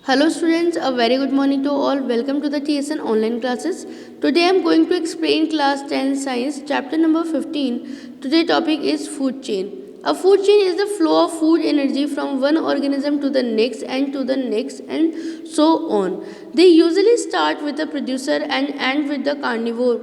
Hello students, a very good morning to all. Welcome to the TSN online classes. Today I am going to explain class 10 science chapter number 15. Today topic is food chain. A food chain is the flow of food energy from one organism to the next and so on. They usually start with the producer and end with the carnivore.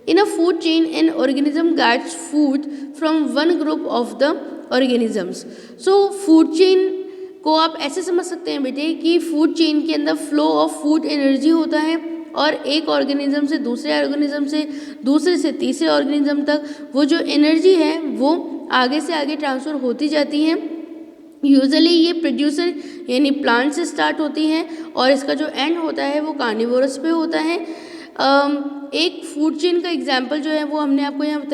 In a food chain, an organism gets food from one group of the organisms. So food chain को आप ऐसे समझ सकते हैं बेटे कि food chain के अंदर फ्लो ऑफ फूड एनर्जी होता है और एक ऑर्गेनिज्म से दूसरे से तीसरे ऑर्गेनिज्म तक वो जो एनर्जी है वो आगे से आगे ट्रांसफ़र होती जाती है। यूजुअली ये प्रोड्यूसर यानी प्लांट से स्टार्ट होती हैं और इसका जो एंड होता है वो कार्निवोरस पे होता है। एक फूड चेन का एग्जांपल जो है वो हमने आपको यहाँ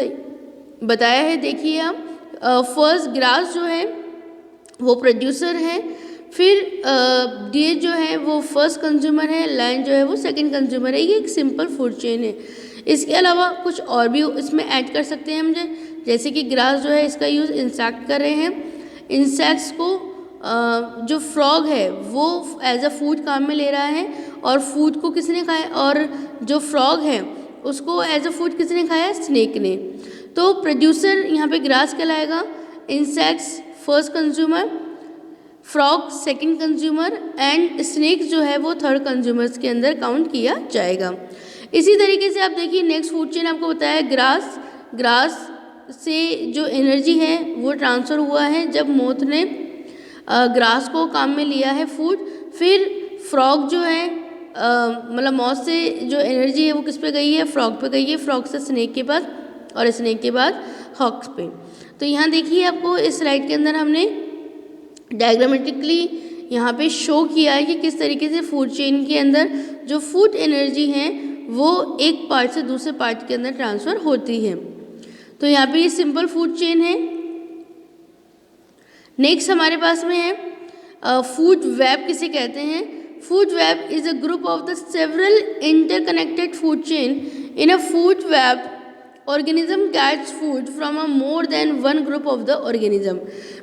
बताया है। देखिए आप, फर्स्ट ग्रास जो है वो प्रोड्यूसर है, फिर डियर जो है वो फर्स्ट कंज्यूमर है, लैंड जो है वो सेकंड कंज्यूमर है। ये एक सिंपल फूड चेन है। इसके अलावा कुछ और भी इसमें ऐड कर सकते हैं हम, जैसे कि ग्रास जो है इसका यूज़ इंसेक्ट कर रहे हैं। इंसेक्ट्स को जो फ्रॉग है वो एज अ फूड काम में ले रहा है और फूड को किसने खाया, और जो फ्रॉग है उसको एज अ फूड किसने खाया, स्नेक ने। तो प्रोड्यूसर यहाँ पे ग्रास कहलाएगा, insects first consumer, frog second consumer and snake जो है वो थर्ड कंज्यूमर्स के अंदर काउंट किया जाएगा। इसी तरीके से आप देखिए नेक्स्ट फूड चेन आपको बताया ग्रास से जो एनर्जी है वो ट्रांसफ़र हुआ है जब मोथ ने ग्रास को काम में लिया है फूड। फिर फ्रॉग जो है मतलब मौत से जो एनर्जी है वो किस पे गई है, फ्रॉग पे गई है, फ्रॉग से स्नेक के पास और स्नेक के बाद हॉक्स पे। तो यहाँ देखिए आपको इस स्लाइड के अंदर हमने डायग्रामेटिकली यहाँ पे शो किया है कि किस तरीके से फूड चेन के अंदर जो फूड एनर्जी है वो एक पार्ट से दूसरे पार्ट के अंदर ट्रांसफ़र होती है। तो यहाँ पे ये सिंपल फूड चेन है। नेक्स्ट हमारे पास में है फूड वेब किसे कहते हैं। Food web is a group of the several interconnected food chain. In a food web organism gets food from a more than one group of the organism.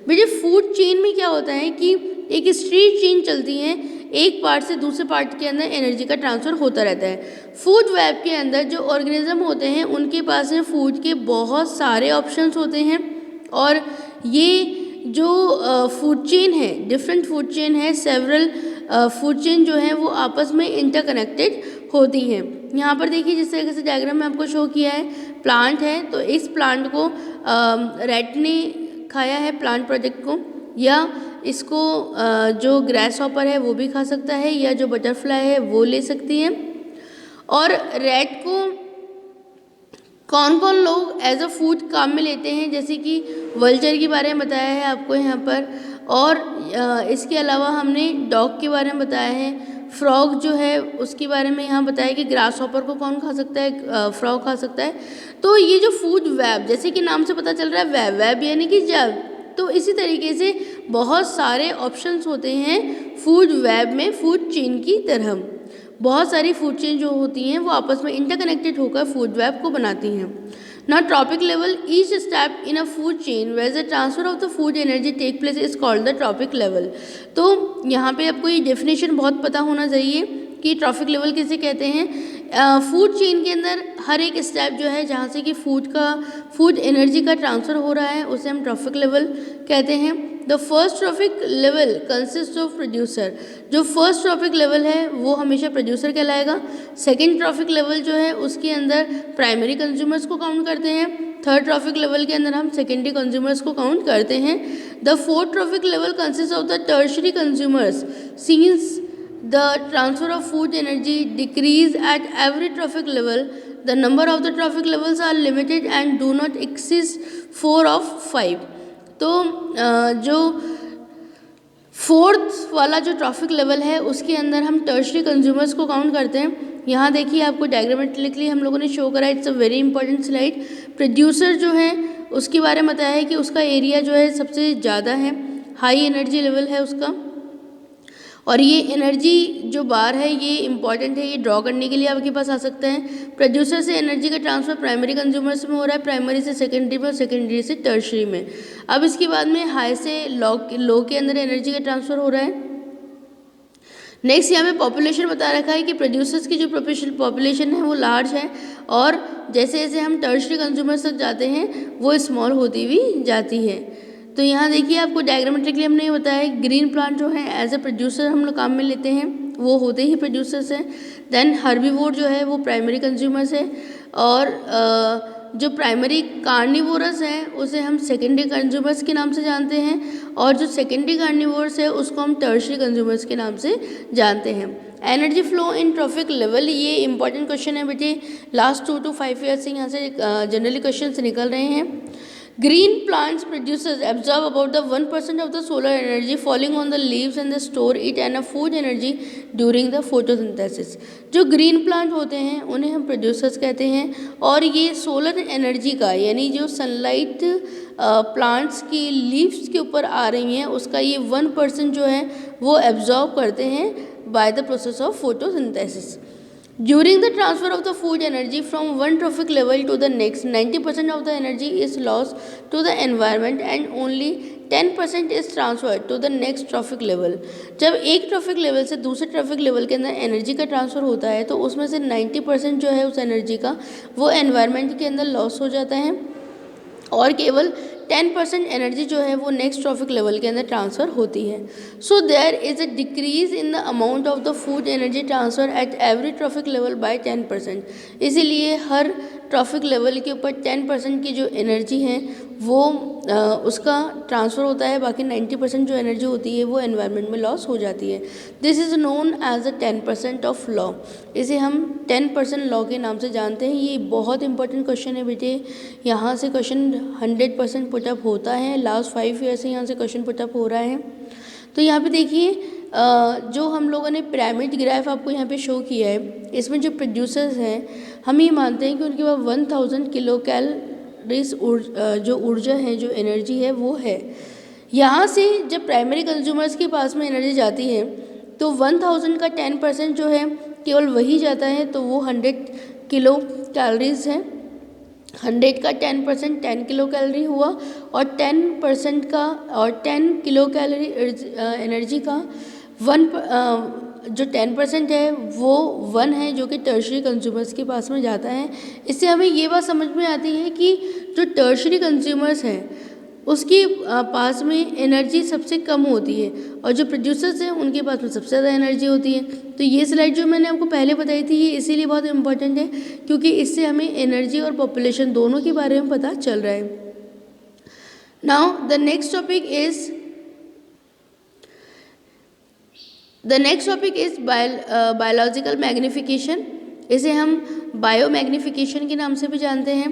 बेटे food chain में क्या होता है कि एक स्ट्रीट चेन चलती है, एक पार्ट से दूसरे पार्ट के अंदर एनर्जी का ट्रांसफ़र होता रहता है। फूड वेब के अंदर जो ऑर्गेनिज्म होते हैं उनके पास में फूड के बहुत सारे ऑप्शंस होते हैं और ये जो फूड चेन है, डिफरेंट फूड चेन है, सेवरल फूड चेन जो है वो आपस में इंटरकनेक्टेड होती हैं। यहाँ पर देखिए जिस तरीके से डायग्राम में आपको शो किया है, प्लांट है तो इस प्लांट को रैट ने खाया है प्लांट प्रोजेक्ट को, या इसको जो ग्रास हॉपर है वो भी खा सकता है, या जो बटरफ्लाई है वो ले सकती है। और रैट को कौन कौन लोग एज अ फूड काम में लेते हैं, जैसे कि वल्चर के बारे में बताया है आपको यहाँ पर, और इसके अलावा हमने डॉग के बारे में बताया है, फ्रॉग जो है उसके बारे में यहाँ बताया कि ग्रास हॉपर को कौन खा सकता है, फ्रॉग खा सकता है। तो ये जो फूड वेब, जैसे कि नाम से पता चल रहा है वेब यानी कि जब, तो इसी तरीके से बहुत सारे ऑप्शंस होते हैं फूड वेब में। फूड चेन की तरह बहुत सारी फूड चेन जो होती हैं वो आपस में इंटरकनेक्टेड होकर फूड वेब को बनाती हैं। Now trophic level, each step in a food chain where the transfer of the food energy take place is called the trophic level। तो यहाँ पे आपको ये डेफिनेशन बहुत पता होना चाहिए कि ट्रॉफिक लेवल किसे कहते हैं। फूड चेन के अंदर हर एक स्टेप जो है जहाँ से कि फूड एनर्जी का ट्रांसफ़र हो रहा है उसे हम ट्रॉफिक लेवल कहते हैं। The first trophic level consist of producer. जो फर्स्ट ट्रॉफिक लेवल है वो हमेशा प्रोड्यूसर कहलाएगा। सेकेंड ट्रॉफिक लेवल जो है उसके अंदर प्राइमरी कंज्यूमर्स को काउंट करते हैं। थर्ड ट्रॉफिक लेवल के अंदर हम सेकेंडरी कंज्यूमर्स को काउंट करते हैं। The fourth trophic level consist of the tertiary consumers. Since the transfer of food energy decrease at every trophic level, the number of the trophic levels are limited and do not exceed 4 of 5। तो जो fourth वाला जो trophic level है उसके अंदर हम tertiary consumers को count करते हैं। यहाँ देखिए आपको डायग्रामेटिकली हम लोगों ने शो करा, it's a very important slide. Producer जो है उसके बारे में बताया है कि उसका एरिया जो है सबसे ज़्यादा है, हाई एनर्जी लेवल है उसका, और ये एनर्जी जो बार है ये इंपॉर्टेंट है, ये ड्रॉ करने के लिए आपके पास आ सकता है। प्रोड्यूसर से एनर्जी का ट्रांसफर प्राइमरी कंज्यूमर्स में हो रहा है, प्राइमरी से सेकेंडरी में और सेकेंडरी से टर्शरी में। अब इसके बाद में हाई से लो के अंदर एनर्जी का ट्रांसफ़र हो रहा है। नेक्स्ट यहाँ पे पॉपुलेशन बता रखा है कि प्रोड्यूसर्स की जो पॉपुलेशन है वो लार्ज है, और जैसे जैसे हम टर्शरी कंज्यूमर्स तक जाते हैं वो स्मॉल होती हुई जाती है। तो यहाँ देखिए आपको डायग्रामेट्रिकली हमने ये बताया है, ग्रीन प्लांट जो है एज ए प्रोड्यूसर हम लोग काम में लेते हैं, वो होते ही प्रोड्यूसर्स हैं। देन हर्बीवोर जो है वो प्राइमरी कंज्यूमर्स है, और जो प्राइमरी कार्निवोरस है उसे हम सेकेंडरी कंज्यूमर्स के नाम से जानते हैं, और जो सेकेंडरी कार्निवोरस है उसको हम टर्शरी कंज्यूमर्स के नाम से जानते हैं। Energy flow in trophic level, ये इंपॉर्टेंट क्वेश्चन है बेटे, लास्ट 2 to 5 ईयर्स से यहाँ से जनरली क्वेश्चन निकल रहे हैं। Green plants producers absorb about the 1% of the solar energy falling on the leaves and they store it and a food energy during the photosynthesis। जो green plant होते हैं उन्हें हम प्रोड्यूसर्स कहते हैं, और ये सोलर एनर्जी का यानी जो सनलाइट प्लांट्स की लीव्स के ऊपर आ रही हैं उसका ये 1% जो है वो एब्जॉर्ब करते हैं by the process of photosynthesis. During the transfer of the food energy from one trophic level to the next, 90% of the energy is lost to the environment and only 10% is transferred to the next trophic level। जब एक trophic level से दूसरे trophic level के अंदर energy का transfer होता है तो उसमें से 90% जो है उस एनर्जी का वो एनवायरनमेंट के अंदर लॉस हो जाता है, और केवल 10% एनर्जी जो है वो नेक्स्ट ट्रॉफिक लेवल के अंदर ट्रांसफ़र होती है। So there is a decrease in the amount of the food energy transfer at every trophic level by 10%। इसीलिए हर ट्रॉफिक लेवल के ऊपर 10% की जो एनर्जी है वो उसका ट्रांसफ़र होता है, बाकी 90% जो एनर्जी होती है वो एनवायरनमेंट में लॉस हो जाती है। This is known as a 10% of law, इसे हम 10% लॉ के नाम से जानते हैं। ये बहुत इंपॉर्टेंट क्वेश्चन है बेटे, यहाँ से क्वेश्चन 100% पुटअप होता है, लास्ट 5 ईयर से यहाँ से क्वेश्चन पुटअप हो रहा है। तो यहाँ पे देखिए जो हम लोगों ने पिरामिड ग्राफ आपको यहाँ पे शो किया है, इसमें जो प्रोड्यूसर्स हैं हम ये मानते हैं कि उनके पास 1000 किलो कैलोरीज जो ऊर्जा है, जो एनर्जी है वो है। यहाँ से जब प्राइमरी कंज्यूमर्स के पास में एनर्जी जाती है तो 1000 का 10% जो है केवल वही जाता है, तो वो 100 किलो कैलोरीज है। 100 का 10% 10 किलो कैलोरी हुआ, और 10% का और 10 किलो कैलोरी एनर्जी का जो 10% है वो 1 है जो कि टर्शरी कंज्यूमर्स के पास में जाता है। इससे हमें ये बात समझ में आती है कि जो टर्शरी कंज्यूमर्स हैं उसके पास में एनर्जी सबसे कम होती है, और जो प्रोड्यूसर्स हैं उनके पास में सबसे ज़्यादा एनर्जी होती है। तो ये स्लाइड जो मैंने आपको पहले बताई थी ये इसीलिए बहुत इंपॉर्टेंट है क्योंकि इससे हमें एनर्जी और पॉपुलेशन दोनों के बारे में पता चल रहा है। Now the next topic is biological magnification, इसे हम बायो मैग्निफिकेशन के नाम से भी जानते हैं।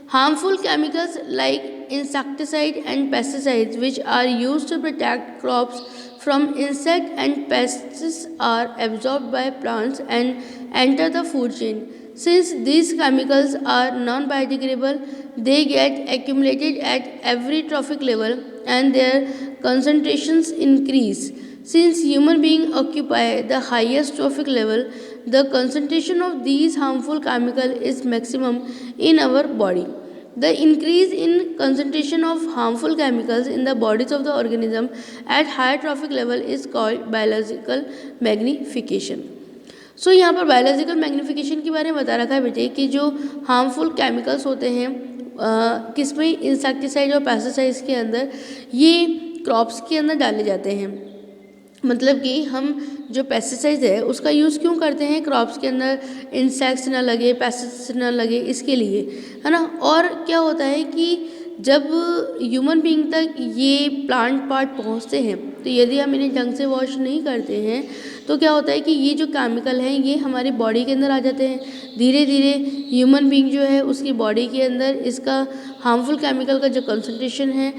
Harmful chemicals like insecticide and pesticides which are used to protect crops from insect and pests are absorbed by plants and enter the food chain. Since these chemicals are non-biodegradable, they get accumulated at every trophic level and their concentrations increase. Since human beings occupy the highest trophic level, the concentration of these harmful chemicals is maximum in our body. The increase in concentration of harmful chemicals in the bodies of the organism at higher trophic level is called biological magnification. So यहाँ पर biological magnification के बारे में बता रखा है बेटे कि जो हार्मफुल केमिकल्स होते हैं किसमें, इंसेक्टिसाइड और पेस्टिसाइड्स के अंदर, ये क्रॉप्स के अंदर डाले जाते हैं। मतलब कि हम जो पेस्टिसाइड है उसका यूज़ क्यों करते हैं, क्रॉप्स के अंदर इंसेक्ट्स ना लगे, पेस्टिसाइड ना लगे, इसके लिए, है ना। और क्या होता है कि जब ह्यूमन बीइंग तक ये प्लांट पार्ट पहुंचते हैं तो यदि हम इन्हें ढंग से वॉश नहीं करते हैं तो क्या होता है कि ये जो केमिकल हैं ये हमारी बॉडी के अंदर आ जाते हैं। धीरे धीरे ह्यूमन बीइंग जो है उसकी बॉडी के अंदर इसका हार्मफुल केमिकल का जो कंसंट्रेशन है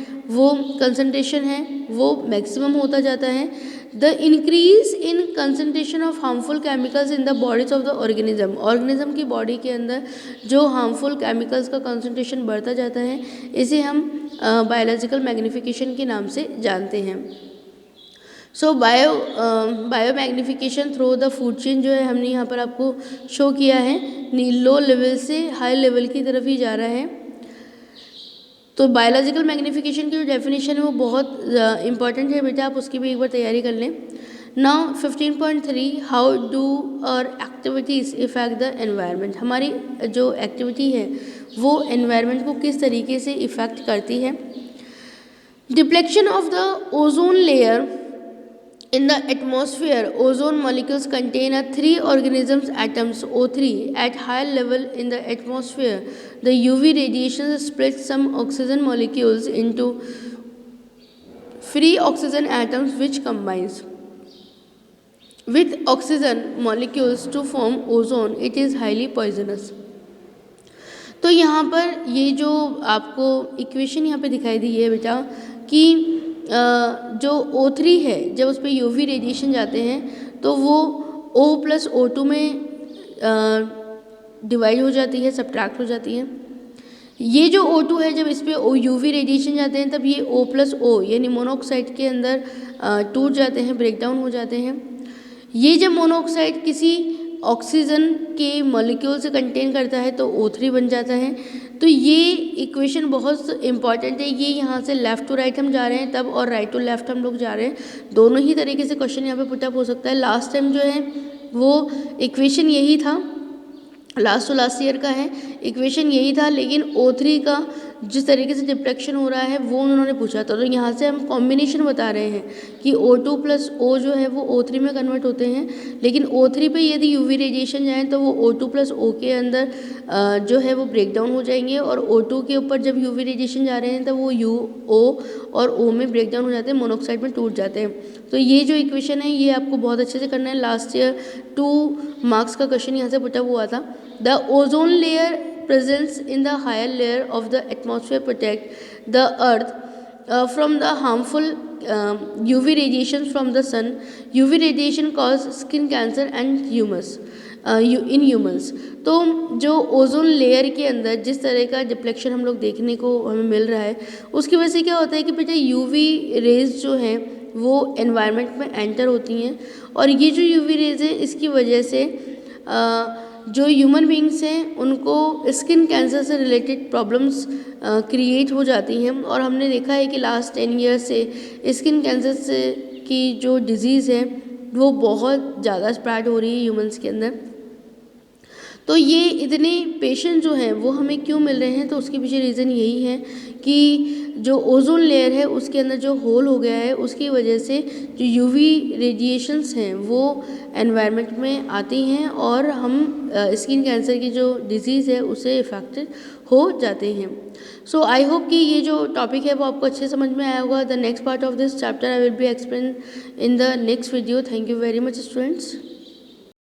वो मैक्सिमम होता जाता है। The increase in concentration of harmful chemicals in the bodies of the organism की बॉडी के अंदर जो हार्मफुल केमिकल्स का कंसनट्रेशन बढ़ता जाता है, इसे हम बायोलॉजिकल मैग्निफिकेशन के नाम से जानते हैं। So biomagnification through the food chain जो है हमने यहाँ पर आपको शो किया है, लो लेवल से हाई लेवल की तरफ ही जा रहा है। तो बायोलॉजिकल मैग्निफिकेशन की जो डेफिनेशन है वो बहुत इंपॉर्टेंट है बेटा, आप उसकी भी एक बार तैयारी कर लें। Now 15.3 how do our activities effect the environment. हमारी जो एक्टिविटी है वो एनवायरनमेंट को किस तरीके से इफ़ेक्ट करती है। Deflection of the ozone layer in the atmosphere, ozone molecules contain a 3 organisms atoms O3 at high level in the atmosphere. The UV radiation splits some oxygen molecules into free oxygen atoms which combines with oxygen molecules to form ozone. It is highly poisonous. तो यहाँ पर ये जो आपको equation यहाँ पे दिखाई दी है बेटा कि जो O3 है जब उस पर UV रेडिएशन जाते हैं तो वो O+O2 में डिवाइड हो जाती है, सब्ट्रैक्ट हो जाती है। ये जो O2 है जब इस पर UV रेडिएशन जाते हैं तब ये O+O यानी मोनोऑक्साइड के अंदर टूट जाते हैं, ब्रेक डाउन हो जाते हैं। ये जब मोनोऑक्साइड किसी ऑक्सीजन के मॉलिक्यूल से कंटेन करता है तो O3 बन जाता है। तो ये इक्वेशन बहुत इंपॉर्टेंट है। ये यहाँ से लेफ़्ट टू राइट हम जा रहे हैं तब और राइट टू लेफ़्ट हम लोग जा रहे हैं। दोनों ही तरीके से क्वेश्चन यहाँ पे पुटअप हो सकता है। लास्ट टाइम जो है वो इक्वेशन यही था, लास्ट टू लास्ट ईयर का है, इक्वेशन यही था, लेकिन O3 का जिस तरीके से डिप्लेक्शन हो रहा है वो उन्होंने पूछा था। तो यहाँ से हम कॉम्बिनेशन बता रहे हैं कि O2+O जो है वो O3 में कन्वर्ट होते हैं, लेकिन O3 पे यदि UV रेडिएशन जाए तो वो O2+O के अंदर जो है वो ब्रेक डाउन हो जाएंगे और O2 के ऊपर जब UV रेडिएशन जा रहे हैं तब वो O और O में ब्रेक डाउन हो जाते हैं, मोनोऑक्साइड में टूट जाते हैं। तो ये जो इक्वेशन है ये आपको बहुत अच्छे से करना है। लास्ट ईयर 2 मार्क्स का क्वेश्चन यहाँ से पुटअप हुआ था। The ozone layer presence in the higher layer of the atmosphere protect the earth from the harmful UV radiation from the sun. UV radiation cause skin cancer and humus in humans. तो जो ozone layer के अंदर जिस तरह का deflection हम लोग देखने को हमें मिल रहा है उसकी वजह से क्या होता है कि बेटा UV रेज जो हैं वो एनवायरनमेंट में एंटर होती हैं और ये जो UV रेज है इसकी वजह से जो ह्यूमन बींग्स हैं उनको स्किन कैंसर से रिलेटेड प्रॉब्लम्स क्रिएट हो जाती हैं और हमने देखा है कि लास्ट 10 ईयर से स्किन कैंसर से की जो डिज़ीज़ है वो बहुत ज़्यादा स्प्रेड हो रही है ह्यूमंस के अंदर। तो ये इतने पेशेंट जो हैं वो हमें क्यों मिल रहे हैं, तो उसके पीछे रीज़न यही है कि जो ओजोन लेयर है उसके अंदर जो होल हो गया है उसकी वजह से जो UV रेडिएशंस हैं वो एनवायरनमेंट में आती हैं और हम स्किन कैंसर की जो डिज़ीज़ है उससे इफ़ेक्टेड हो जाते हैं। सो आई होप कि ये जो टॉपिक है वो आपको अच्छे समझ में आया होगा। The next part of this chapter I will be explain in the next video. Thank you very much students.